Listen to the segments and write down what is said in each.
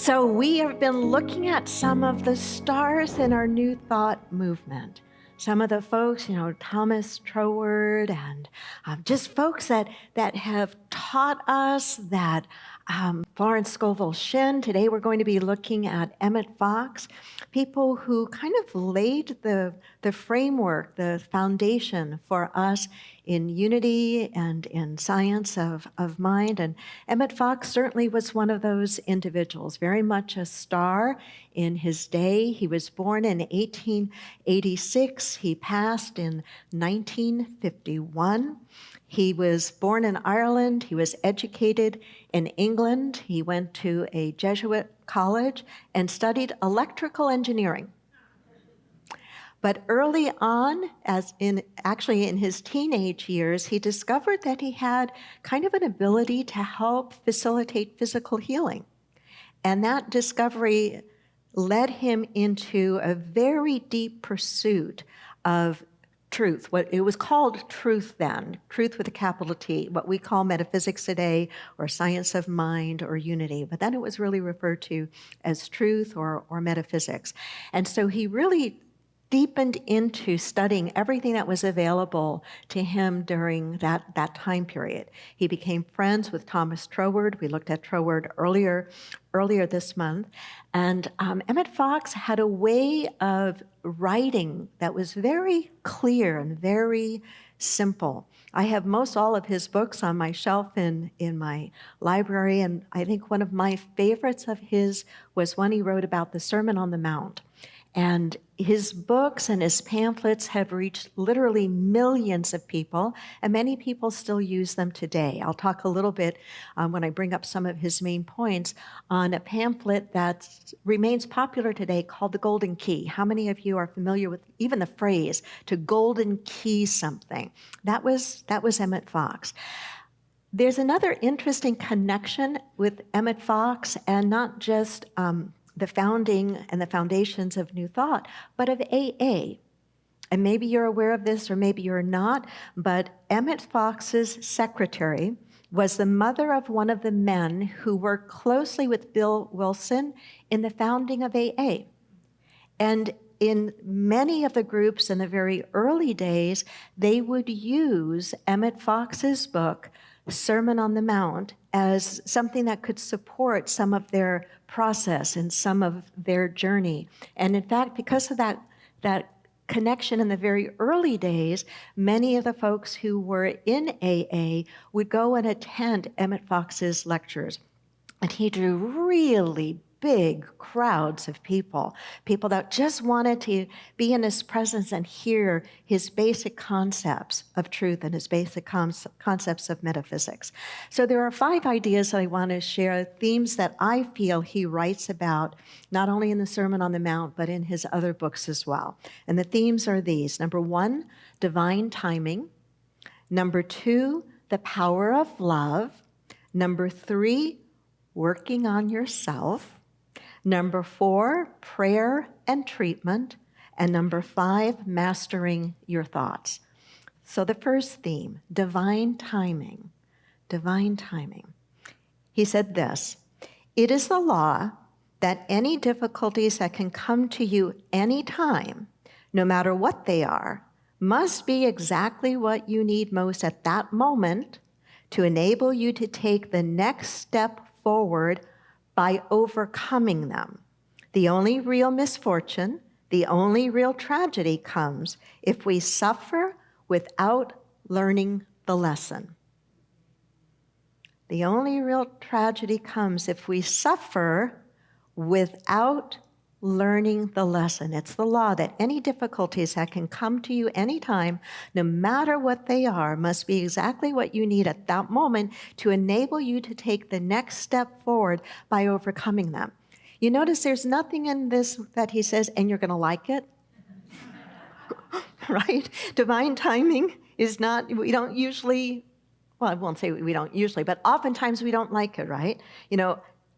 So we have been looking at some of the stars in our New Thought movement. Some of the folks, Thomas Troward, and just folks that have taught us that. Florence Scovel Shinn. Today we're going to be looking at Emmet Fox, people who kind of laid the framework, the foundation for us in unity and in science of mind. And Emmet Fox certainly was one of those individuals, very much a star in his day. He was born in 1886. He passed in 1951. He was born in Ireland. He was educated in England. He went to a Jesuit college and studied electrical engineering. But early on, in his teenage years, he discovered that he had kind of an ability to help facilitate physical healing. And that discovery led him into a very deep pursuit of truth. What it was called truth then, truth with a capital T, what we call metaphysics today, or science of mind, or unity. But then it was really referred to as truth or metaphysics. And so he really deepened into studying everything that was available to him during that time period. He became friends with Thomas Troward. We looked at Troward earlier this month. And Emmet Fox had a way of writing that was very clear and very simple. I have most all of his books on my shelf in my library, and I think one of my favorites of his was one he wrote about the Sermon on the Mount. And his books and his pamphlets have reached literally millions of people, and many people still use them today. I'll talk a little bit when I bring up some of his main points on a pamphlet that remains popular today called The Golden Key. How many of you are familiar with even the phrase, to golden key something? That was Emmet Fox. There's another interesting connection with Emmet Fox, and not just the founding and the foundations of New Thought, but of AA. And maybe you're aware of this or maybe you're not, but Emmet Fox's secretary was the mother of one of the men who worked closely with Bill Wilson in the founding of AA. And in many of the groups in the very early days, they would use Emmet Fox's book, Sermon on the Mount, as something that could support some of their process and some of their journey. And in fact, because of that connection in the very early days, many of the folks who were in AA would go and attend Emmet Fox's lectures. And he drew really big crowds of people that just wanted to be in his presence and hear his basic concepts of truth and his basic concepts of metaphysics. So there are 5 ideas that I want to share, themes that I feel he writes about, not only in the Sermon on the Mount, but in his other books as well. And the themes are these. Number 1, divine timing. Number 2, the power of love. Number 3, working on yourself. Number 4, prayer and treatment. And number 5, mastering your thoughts. So the first theme, divine timing. Divine timing. He said this, "It is the law that any difficulties that can come to you any time, no matter what they are, must be exactly what you need most at that moment to enable you to take the next step forward by overcoming them. The only real misfortune, the only real tragedy comes if we suffer without learning the lesson." The only real tragedy comes if we suffer without learning the lesson. It's the law that any difficulties that can come to you anytime, no matter what they are, must be exactly what you need at that moment to enable you to take the next step forward by overcoming them. You notice there's nothing in this that he says, and you're going to like it, right? Divine timing is not, we don't usually, well, I won't say we don't usually, but oftentimes we don't like it, right?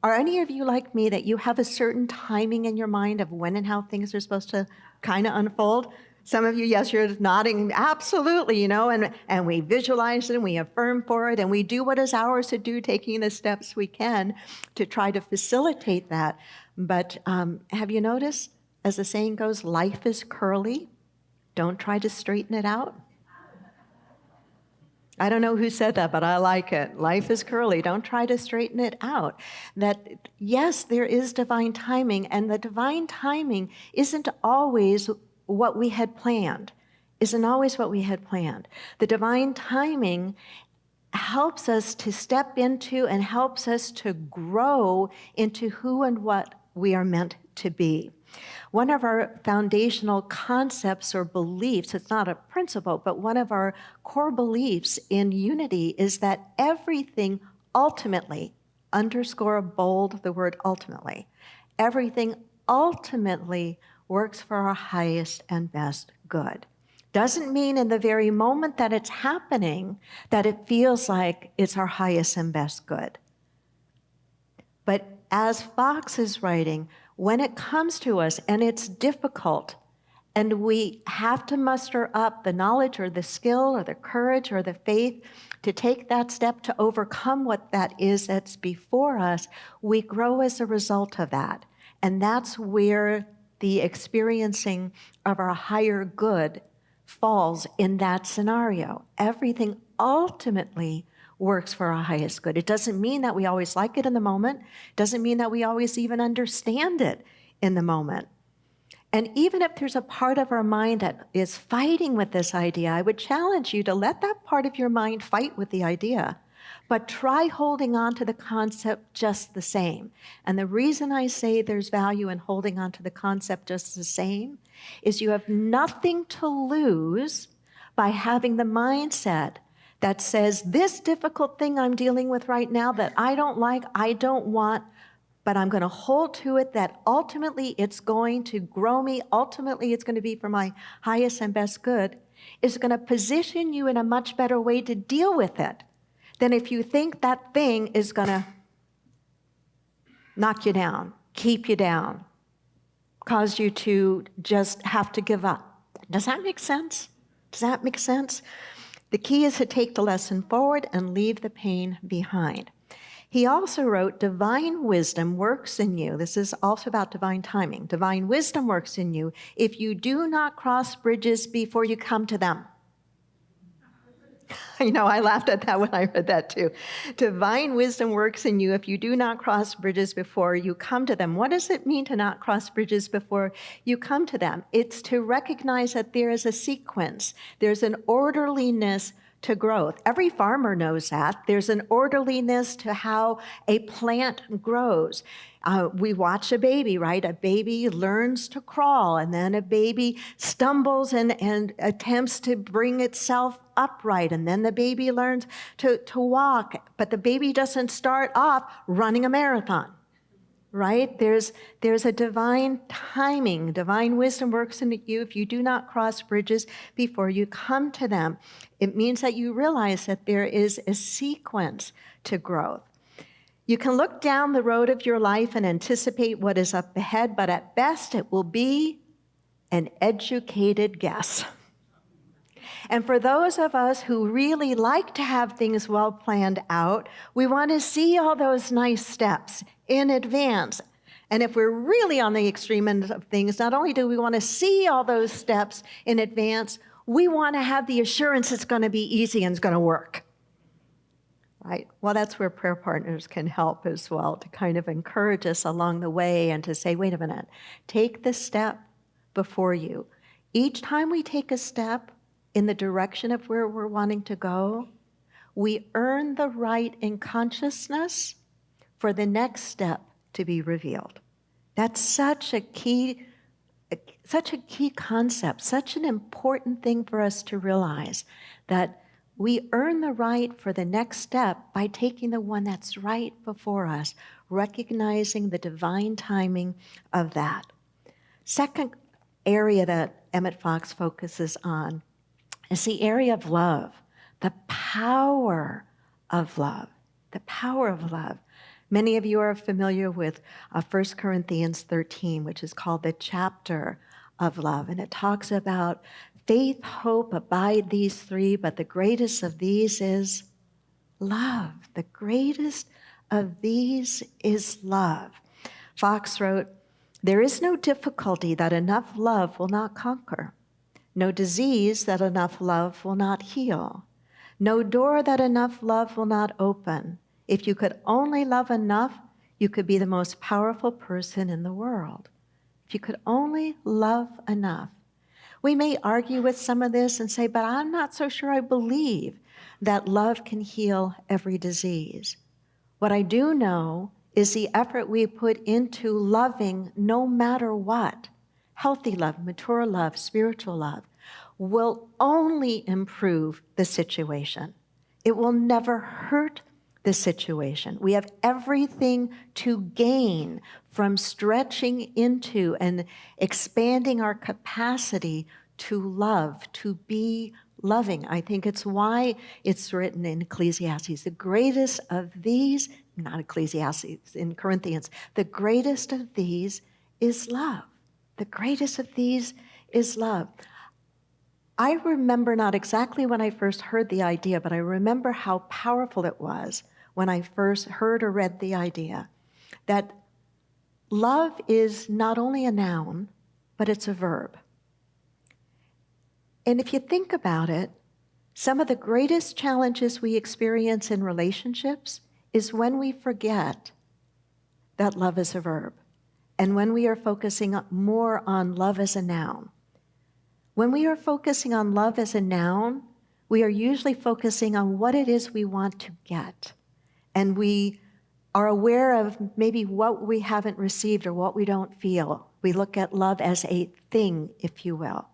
Are any of you like me that you have a certain timing in your mind of when and how things are supposed to kind of unfold? Some of you, yes, you're nodding, absolutely, and we visualize it and we affirm for it and we do what is ours to do, taking the steps we can to try to facilitate that. But have you noticed, as the saying goes, life is curly. Don't try to straighten it out. I don't know who said that, but I like it. Life is curly. Don't try to straighten it out. That, yes, there is divine timing, and the divine timing isn't always what we had planned, isn't always what we had planned. The divine timing helps us to step into and helps us to grow into who and what we are meant to be. One of our foundational concepts or beliefs, it's not a principle, but one of our core beliefs in unity is that everything ultimately, underscore bold the word ultimately, everything ultimately works for our highest and best good. Doesn't mean in the very moment that it's happening that it feels like it's our highest and best good. But as Fox is writing, when it comes to us and it's difficult and we have to muster up the knowledge or the skill or the courage or the faith to take that step to overcome what that is that's before us, we grow as a result of that. And that's where the experiencing of our higher good falls in that scenario. Everything ultimately works for our highest good. It doesn't mean that we always like it in the moment. It doesn't mean that we always even understand it in the moment. And even if there's a part of our mind that is fighting with this idea, I would challenge you to let that part of your mind fight with the idea, but try holding on to the concept just the same. And the reason I say there's value in holding on to the concept just the same is you have nothing to lose by having the mindset that says, this difficult thing I'm dealing with right now that I don't like, I don't want, but I'm going to hold to it, that ultimately it's going to grow me, ultimately it's going to be for my highest and best good, is going to position you in a much better way to deal with it than if you think that thing is going to knock you down, keep you down, cause you to just have to give up. Does that make sense? Does that make sense? The key is to take the lesson forward and leave the pain behind. He also wrote, divine wisdom works in you. This is also about divine timing. Divine wisdom works in you if you do not cross bridges before you come to them. I laughed at that when I read that too. Divine wisdom works in you if you do not cross bridges before you come to them. What does it mean to not cross bridges before you come to them? It's to recognize that there is a sequence. There's an orderliness to growth. Every farmer knows that. There's an orderliness to how a plant grows. We watch a baby, right? A baby learns to crawl, and then a baby stumbles and attempts to bring itself upright, and then the baby learns to walk, but the baby doesn't start off running a marathon, right? There's a divine timing. Divine wisdom works in you if you do not cross bridges before you come to them. It means that you realize that there is a sequence to growth. You can look down the road of your life and anticipate what is up ahead, but at best it will be an educated guess. And for those of us who really like to have things well planned out, we want to see all those nice steps in advance. And if we're really on the extreme end of things, not only do we want to see all those steps in advance, we want to have the assurance it's going to be easy and it's going to work. Right? Well, that's where prayer partners can help as well, to kind of encourage us along the way and to say, wait a minute, take the step before you. Each time we take a step in the direction of where we're wanting to go, we earn the right in consciousness for the next step to be revealed. That's such a key concept, such an important thing for us to realize, that we earn the right for the next step by taking the one that's right before us, recognizing the divine timing of that. Second area that Emmet Fox focuses on is the area of love, the power of love, the power of love. Many of you are familiar with 1 Corinthians 13, which is called the chapter of love. And it talks about faith, hope, abide these three, but the greatest of these is love. The greatest of these is love. Fox wrote, "There is no difficulty that enough love will not conquer, no disease that enough love will not heal, no door that enough love will not open. If you could only love enough, you could be the most powerful person in the world. If you could only love enough." We may argue with some of this and say, but I'm not so sure I believe that love can heal every disease. What I do know is the effort we put into loving no matter what, healthy love, mature love, spiritual love, will only improve the situation. It will never hurt the situation. We have everything to gain from stretching into and expanding our capacity to love, to be loving. I think it's why it's written in Ecclesiastes, the greatest of these, not Ecclesiastes, in Corinthians, the greatest of these is love. The greatest of these is love. I remember not exactly when I first heard the idea, but I remember how powerful it was when I first heard or read the idea that love is not only a noun, but it's a verb. And if you think about it, some of the greatest challenges we experience in relationships is when we forget that love is a verb, and when we are focusing more on love as a noun. When we are focusing on love as a noun, we are usually focusing on what it is we want to get. And we are aware of maybe what we haven't received or what we don't feel. We look at love as a thing, if you will.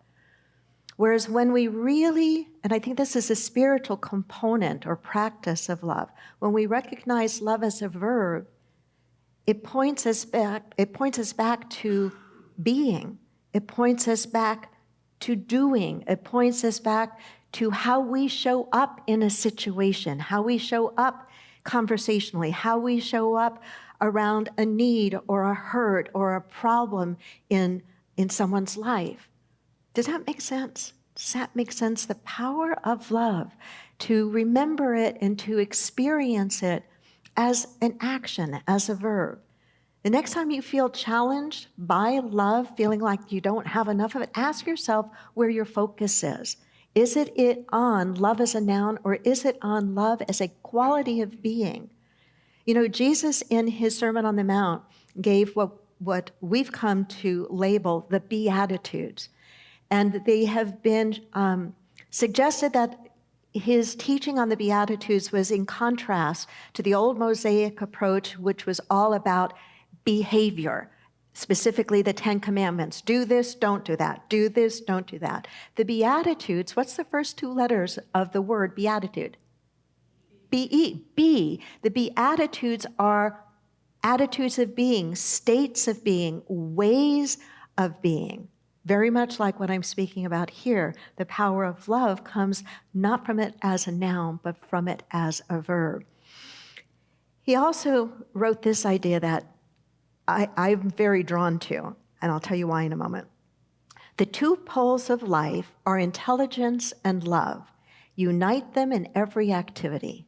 Whereas when we really, and I think this is a spiritual component or practice of love, when we recognize love as a verb, it points us back to being. It points us back to doing. It points us back to how we show up in a situation, how we show up conversationally, how we show up around a need or a hurt or a problem in someone's life. Does that make sense? Does that make sense? The power of love, to remember it and to experience it as an action, as a verb. The next time you feel challenged by love, feeling like you don't have enough of it, ask yourself where your focus is. Is it on love as a noun, or is it on love as a quality of being? You know, Jesus in his Sermon on the Mount gave what we've come to label the Beatitudes. And they have been suggested that his teaching on the Beatitudes was in contrast to the old Mosaic approach, which was all about behavior, specifically the Ten Commandments. Do this, don't do that. Do this, don't do that. The Beatitudes, what's the first two letters of the word beatitude? B-E, B. The Beatitudes are attitudes of being, states of being, ways of being. Very much like what I'm speaking about here. The power of love comes not from it as a noun, but from it as a verb. He also wrote this idea that I'm very drawn to, and I'll tell you why in a moment. The two poles of life are intelligence and love. Unite them in every activity.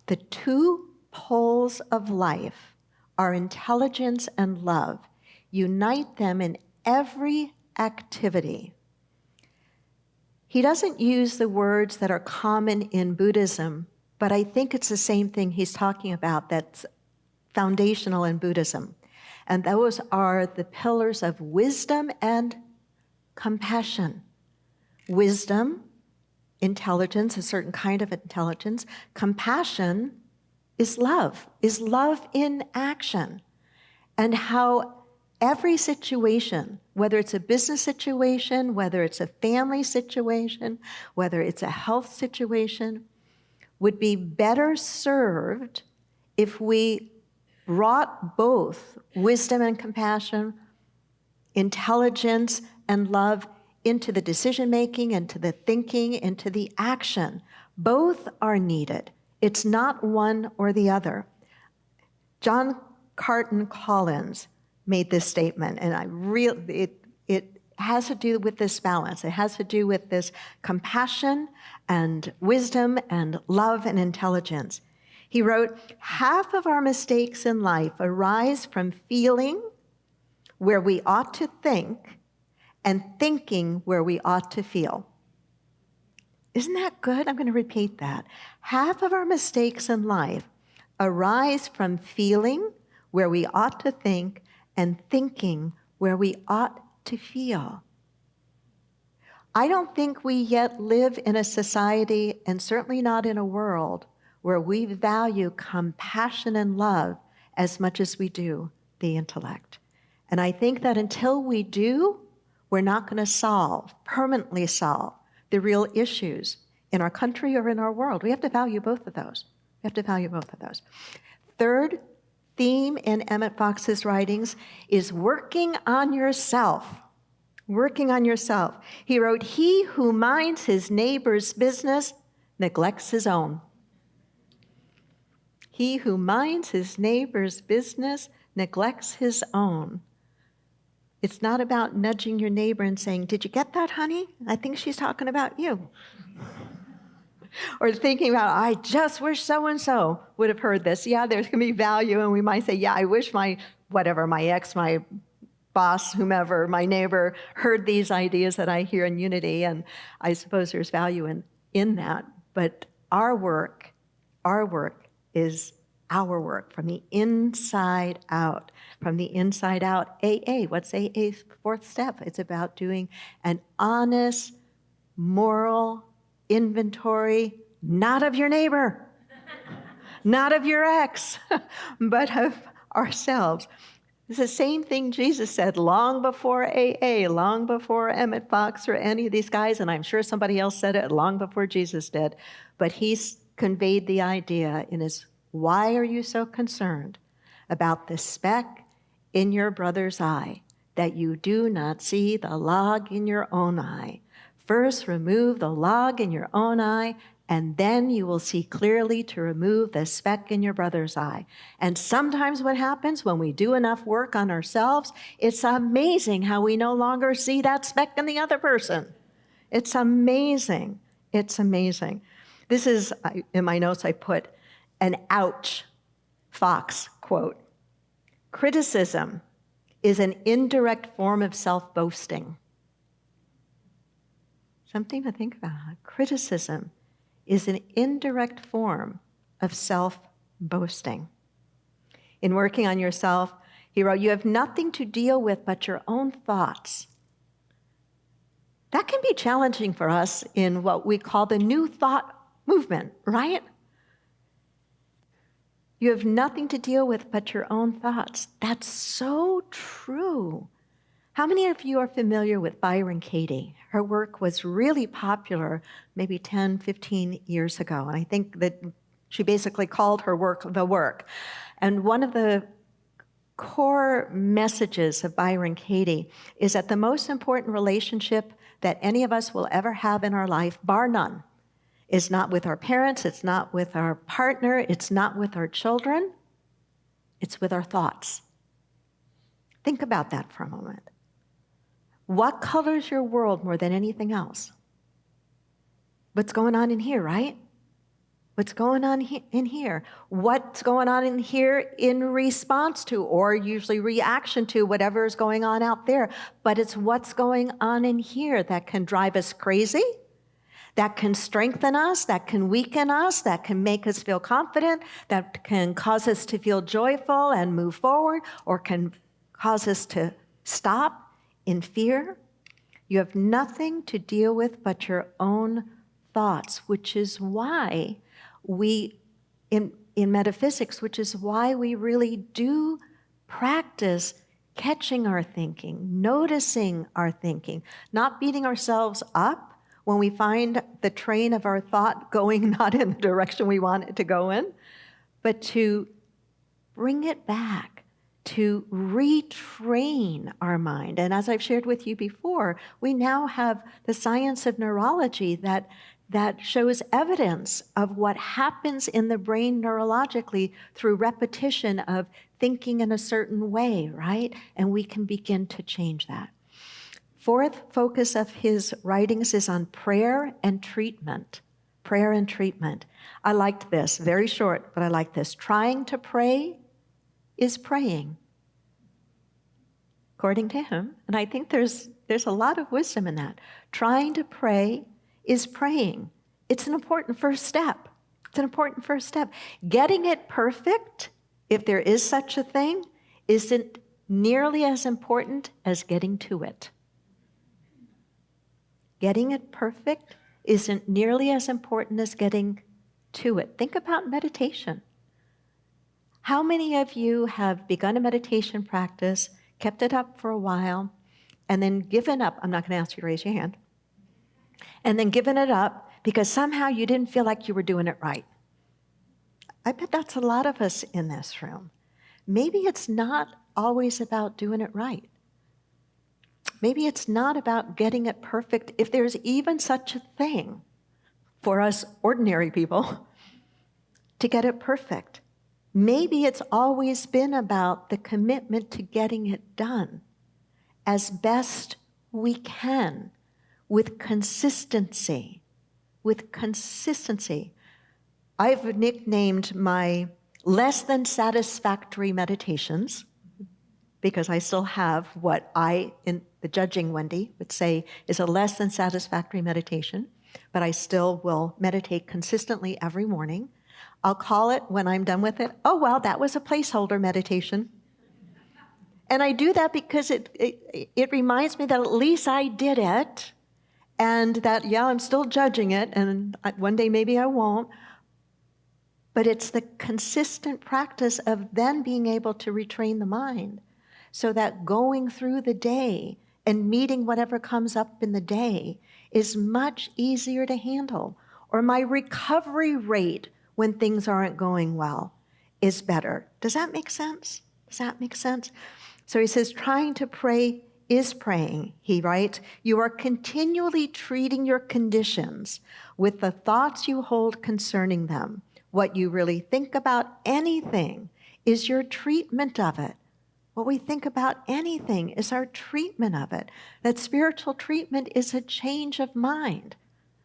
The two poles of life are intelligence and love. Unite them in every activity. He doesn't use the words that are common in Buddhism, but I think it's the same thing he's talking about that's foundational in Buddhism. And those are the pillars of wisdom and compassion. Wisdom, intelligence, a certain kind of intelligence. Compassion is love in action. And how every situation, whether it's a business situation, whether it's a family situation, whether it's a health situation, would be better served if we brought both wisdom and compassion, intelligence and love into the decision-making, into the thinking, into the action. Both are needed. It's not one or the other. John Carton Collins made this statement, and it has to do with this balance. It has to do with this compassion and wisdom and love and intelligence. He wrote, half of our mistakes in life arise from feeling where we ought to think and thinking where we ought to feel. Isn't that good? I'm going to repeat that. Half of our mistakes in life arise from feeling where we ought to think and thinking where we ought to feel. I don't think we yet live in a society, and certainly not in a world, where we value compassion and love as much as we do the intellect. And I think that until we do, we're not going to permanently solve the real issues in our country or in our world. We have to value both of those. Third theme in Emmet Fox's writings is working on yourself. Working on yourself. He wrote, he who minds his neighbor's business neglects his own. He who minds his neighbor's business neglects his own. It's not about nudging your neighbor and saying, did you get that, honey? I think she's talking about you. Or thinking about, I just wish so-and-so would have heard this. Yeah, there's going to be value, and we might say, yeah, I wish my ex, my boss, whomever, my neighbor, heard these ideas that I hear in Unity, and I suppose there's value in that. But our work is our work from the inside out. From the inside out. AA, what's AA's fourth step? It's about doing an honest, moral inventory, not of your neighbor, not of your ex, but of ourselves. It's the same thing Jesus said long before AA, long before Emmet Fox or any of these guys, and I'm sure somebody else said it long before Jesus did, but he's conveyed the idea in his, why are you so concerned about the speck in your brother's eye, that you do not see the log in your own eye? First, remove the log in your own eye, and then you will see clearly to remove the speck in your brother's eye. And sometimes what happens when we do enough work on ourselves, it's amazing how we no longer see that speck in the other person. It's amazing. It's amazing. This is, in my notes I put, an ouch Fox quote. Criticism is an indirect form of self-boasting. Something to think about. Criticism is an indirect form of self-boasting. In working on yourself, he wrote, you have nothing to deal with but your own thoughts. That can be challenging for us in what we call the new thought movement, right? You have nothing to deal with but your own thoughts. That's so true. How many of you are familiar with Byron Katie? Her work was really popular maybe 10, 15 years ago, and I think that she basically called her work the work. And one of the core messages of Byron Katie is that the most important relationship that any of us will ever have in our life, bar none, is not with our parents, it's not with our partner, it's not with our children, it's with our thoughts. Think about that for a moment. What colors your world more than anything else? What's going on in here, right? What's going on in here? What's going on in here in response to, or usually reaction to, whatever is going on out there? But it's what's going on in here that can drive us crazy, that can strengthen us, that can weaken us, that can make us feel confident, that can cause us to feel joyful and move forward, or can cause us to stop in fear. You have nothing to deal with but your own thoughts, which is why we, in metaphysics, which is why we really do practice catching our thinking, noticing our thinking, not beating ourselves up when we find the train of our thought going not in the direction we want it to go in, but to bring it back, to retrain our mind. And as I've shared with you before, we now have the science of neurology that shows evidence of what happens in the brain neurologically through repetition of thinking in a certain way, right? And we can begin to change that. Fourth focus of his writings is on prayer and treatment. Prayer and treatment. I liked this, very short, but I like this. Trying to pray is praying, according to him. And I think there's a lot of wisdom in that. Trying to pray is praying. It's an important first step. It's an important first step. Getting it perfect, if there is such a thing, isn't nearly as important as getting to it. Getting it perfect isn't nearly as important as getting to it. Think about meditation. How many of you have begun a meditation practice, kept it up for a while, and then given up? I'm not going to ask you to raise your hand. And then given it up because somehow you didn't feel like you were doing it right. I bet that's a lot of us in this room. Maybe it's not always about doing it right. Maybe it's not about getting it perfect, if there's even such a thing for us ordinary people to get it perfect. Maybe it's always been about the commitment to getting it done as best we can with consistency. With consistency. I've nicknamed my less than satisfactory meditations, because I still have what in the judging Wendy would say is a less than satisfactory meditation, but I still will meditate consistently every morning. I'll call it, when I'm done with it, oh, well, that was a placeholder meditation. And I do that because it reminds me that at least I did it, and that, yeah, I'm still judging it, and one day maybe I won't. But it's the consistent practice of then being able to retrain the mind so that going through the day and meeting whatever comes up in the day is much easier to handle. Or my recovery rate when things aren't going well is better. Does that make sense? Does that make sense? So he says, trying to pray is praying, he writes. You are continually treating your conditions with the thoughts you hold concerning them. What you really think about anything is your treatment of it. What we think about anything is our treatment of it. That spiritual treatment is a change of mind.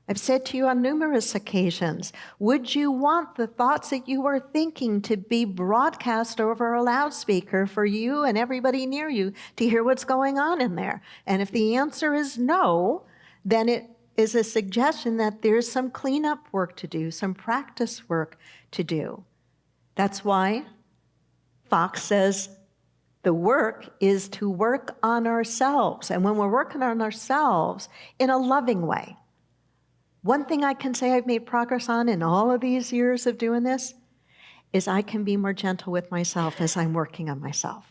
I've said to you on numerous occasions, would you want the thoughts that you are thinking to be broadcast over a loudspeaker for you and everybody near you to hear what's going on in there? And if the answer is no, then it is a suggestion that there's some cleanup work to do, some practice work to do. That's why Fox says the work is to work on ourselves. And when we're working on ourselves in a loving way. One thing I can say I've made progress on in all of these years of doing this is I can be more gentle with myself as I'm working on myself.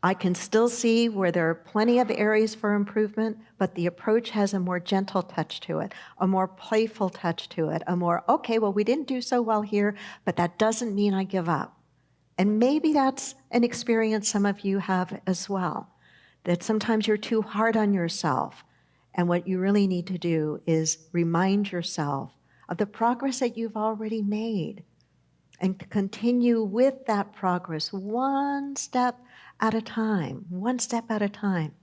I can still see where there are plenty of areas for improvement, but the approach has a more gentle touch to it, a more playful touch to it, a more, okay, well, we didn't do so well here, but that doesn't mean I give up. And maybe that's an experience some of you have as well, that sometimes you're too hard on yourself. And what you really need to do is remind yourself of the progress that you've already made and to continue with that progress one step at a time, one step at a time.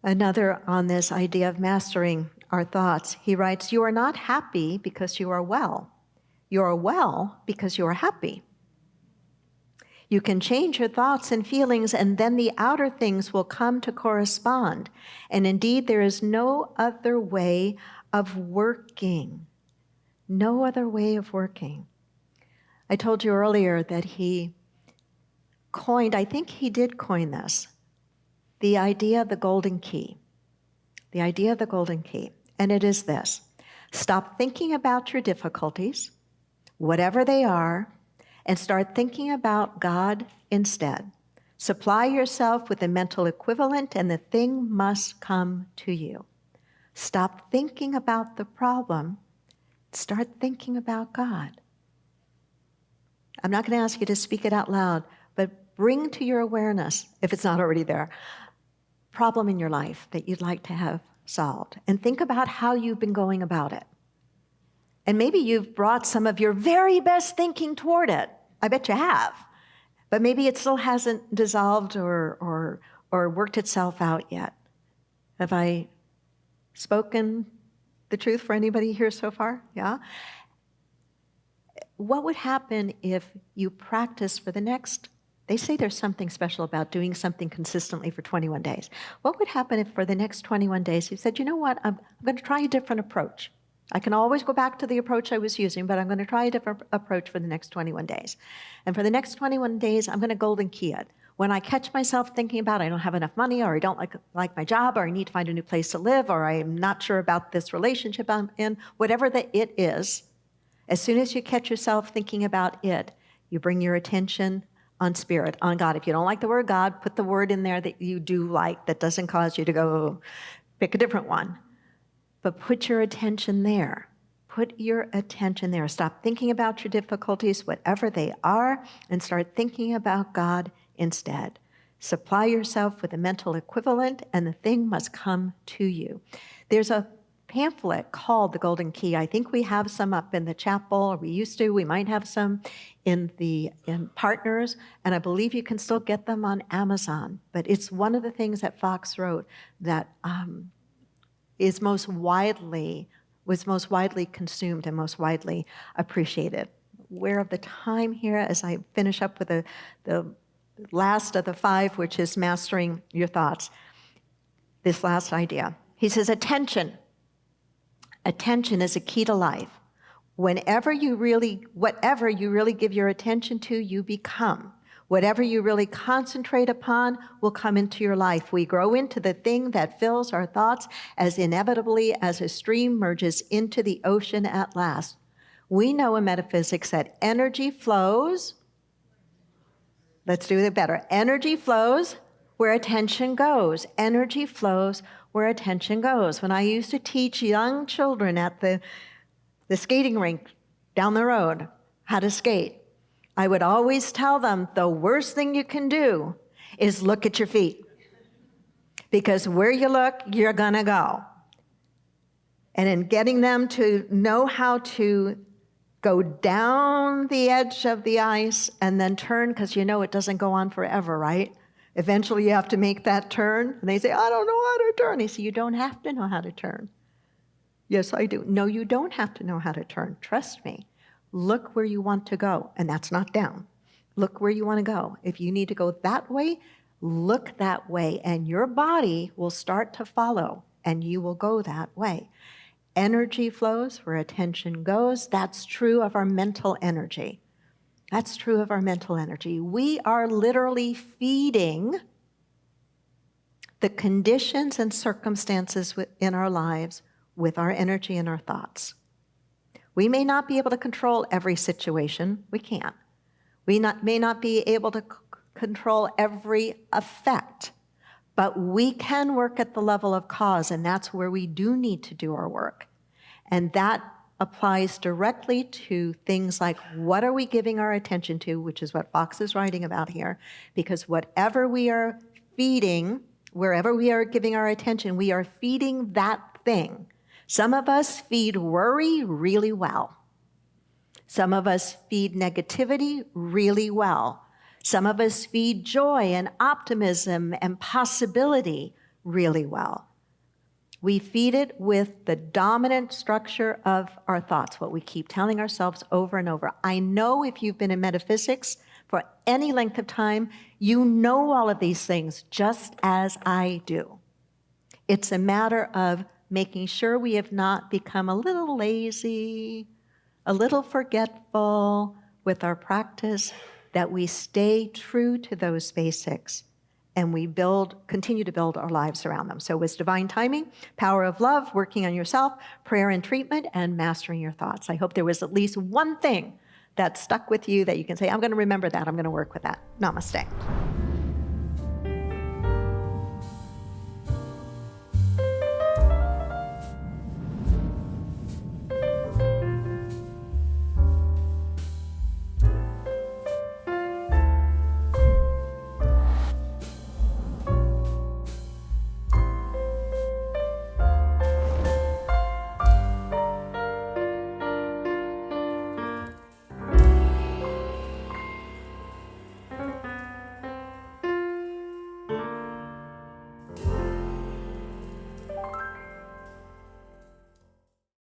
Another on this idea of mastering our thoughts, he writes, you are not happy because you are well. You are well because you are happy. You can change your thoughts and feelings, and then the outer things will come to correspond. And indeed, there is no other way of working. No other way of working. I told you earlier that he coined, I think he did coin this, the idea of the golden key. The idea of the golden key. And it is this: stop thinking about your difficulties, whatever they are, and start thinking about God instead. Supply yourself with a mental equivalent, and the thing must come to you. Stop thinking about the problem. Start thinking about God. I'm not going to ask you to speak it out loud, but bring to your awareness, if it's not already there, problem in your life that you'd like to have solved. And think about how you've been going about it. And maybe you've brought some of your very best thinking toward it. I bet you have. But maybe it still hasn't dissolved or or worked itself out yet. Have I spoken the truth for anybody here so far? Yeah? What would happen if you practice for the next, they say there's something special about doing something consistently for 21 days. What would happen if for the next 21 days you said, you know what, I'm going to try a different approach. I can always go back to the approach I was using, but I'm going to try a different approach for the next 21 days. And for the next 21 days, I'm going to golden key it. When I catch myself thinking about I don't have enough money, or I don't like my job, or I need to find a new place to live, or I'm not sure about this relationship I'm in, whatever the it is, as soon as you catch yourself thinking about it, you bring your attention on spirit, on God. If you don't like the word God, put the word in there that you do like, that doesn't cause you to go pick a different one. But put your attention there. Put your attention there. Stop thinking about your difficulties, whatever they are, and start thinking about God instead. Supply yourself with a mental equivalent, and the thing must come to you. There's a pamphlet called The Golden Key. I think we have some up in the chapel, or we used to. We might have some in Partners, and I believe you can still get them on Amazon. But it's one of the things that Fox wrote that was most widely consumed and most widely appreciated. Aware of the time here as I finish up with the last of the 5, which is mastering your thoughts. This last idea. He says, attention. Attention is a key to life. Whatever you really give your attention to, you become. Whatever you really concentrate upon will come into your life. We grow into the thing that fills our thoughts as inevitably as a stream merges into the ocean at last. We know in metaphysics that energy flows. Let's do it better. Energy flows where attention goes. Energy flows where attention goes. When I used to teach young children at the skating rink down the road how to skate, I would always tell them the worst thing you can do is look at your feet. Because where you look, you're gonna go. And in getting them to know how to go down the edge of the ice and then turn, because you know it doesn't go on forever, right? Eventually you have to make that turn. And they say, I don't know how to turn. I say, you don't have to know how to turn. Yes, I do. No, you don't have to know how to turn. Trust me. Look where you want to go, and that's not down. Look where you want to go. If you need to go that way, look that way, and your body will start to follow, and you will go that way. Energy flows where attention goes. That's true of our mental energy. That's true of our mental energy. We are literally feeding the conditions and circumstances in our lives with our energy and our thoughts. We may not be able to control every situation. We can't. We may not be able to control every effect, but we can work at the level of cause, and that's where we do need to do our work. And that applies directly to things like what are we giving our attention to, which is what Fox is writing about here, because whatever we are feeding, wherever we are giving our attention, we are feeding that thing. Some of us feed worry really well. Some of us feed negativity really well. Some of us feed joy and optimism and possibility really well. We feed it with the dominant structure of our thoughts, what we keep telling ourselves over and over. I know if you've been in metaphysics for any length of time, you know all of these things just as I do. It's a matter of making sure we have not become a little lazy, a little forgetful with our practice, that we stay true to those basics and we continue to build our lives around them. So with divine timing, power of love, working on yourself, prayer and treatment, and mastering your thoughts. I hope there was at least one thing that stuck with you that you can say, I'm going to remember that, I'm going to work with that. Namaste.